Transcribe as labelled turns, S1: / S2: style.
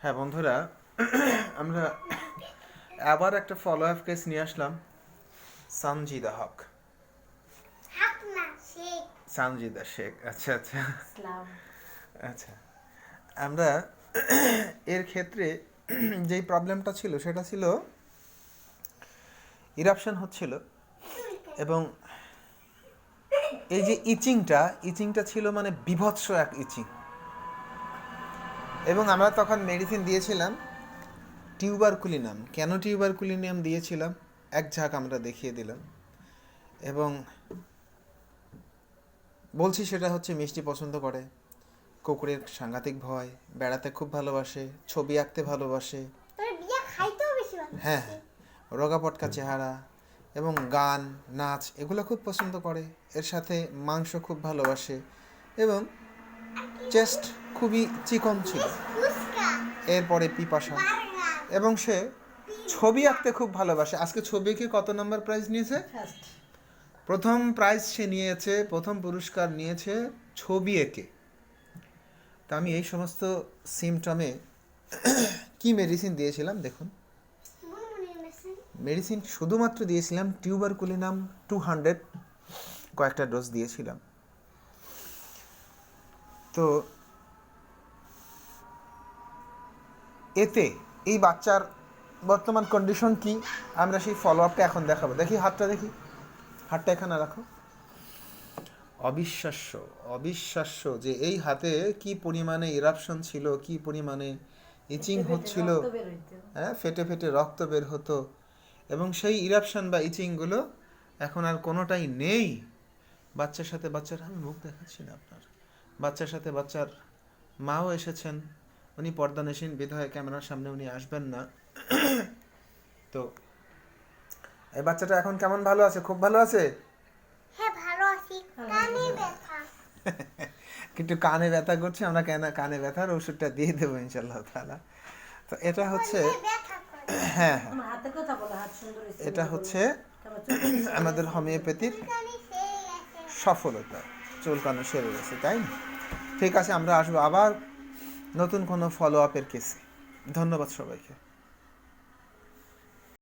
S1: হ্যাঁ বন্ধুরা, আমরা আবার একটা ফলো আপ কেস নিয়ে আসলাম। সানজিদা হক, সানজিদা শেখ। আচ্ছা আচ্ছা আচ্ছা, আমরা এর ক্ষেত্রে যেই প্রবলেমটা ছিল সেটা ছিল ইরাপশন হচ্ছিল, এবং এই যে ইচিংটা ছিল মানে বিভৎস এক ইচিং। এবং আমরা তখন মেডিসিন দিয়েছিলাম টিউবারকুলিনাম। কেন টিউবারকুলিনাম দিয়েছিলাম এক ঝাঁক আমরা দেখিয়ে দিলাম। এবং বলছি সেটা হচ্ছে মিষ্টি পছন্দ করে, কুকুরের সাংঘাতিক ভয়, বেড়াতে খুব ভালোবাসে, ছবি আঁকতে ভালোবাসে, হ্যাঁ হ্যাঁ, রোগা পটকা চেহারা, এবং গান নাচ এগুলো খুব পছন্দ করে। এর সাথে মাংস খুব ভালোবাসে, এবং চেস্ট খুবই চিকন ছিল। এরপরে পিপাসা, এবং সে ছবি আঁকতে খুব ভালোবাসে। আজকে ছবিকে কত নম্বর প্রাইজ নিয়েছে? প্রথম প্রাইজ সে নিয়েছে, প্রথম পুরস্কার নিয়েছে ছবি এঁকে। তা আমি এই সমস্ত সিমটমে কি মেডিসিন দিয়েছিলাম দেখুন। মেডিসিন শুধুমাত্র দিয়েছিলাম টিউবারকুলিনাম 200, কয়েকটা ডোজ দিয়েছিলাম। তো এতে এই বাচ্চার বর্তমান কন্ডিশন কি আমরা সেই ফলো আপটা এখন দেখাবো। দেখি হাতটা এখানে রাখো। অবিশ্বাস্য যে এই হাতে কি পরিমাণে ইরাপশন ছিল, কি পরিমাণে ইচিং হচ্ছিল, হ্যাঁ, ফেটে ফেটে রক্ত বের হতো। এবং সেই ইরাপশন বা ইচিংগুলো এখন আর কোনোটাই নেই। বাচ্চার সাথে বাচ্চার, আমি মুখ দেখাচ্ছি না আপনার, বাচ্চার সাথে বাচ্চার মাও এসেছেন। উনি পর্দানসীন বিধায় ক্যামেরার সামনে উনি আসবেন না। তো এই বাচ্চাটা এখন কেমন, ভালো আছে? খুব ভালো আছে। কিন্তু কানে ব্যথা করছে, আমরা কানে ব্যথার ওষুধটা দিয়ে দেবো ইনশাল্লাহ তাআলা। তো এটা হচ্ছে, হ্যাঁ হ্যাঁ, এটা হচ্ছে আমাদের হোমিওপ্যাথির সফলতা। চুলকানো সেরে গেছে, তাই না? ঠিক আছে, আমরা আসবো আবার নতুন কোনো ফলো আপের কেসে। ধন্যবাদ সবাইকে।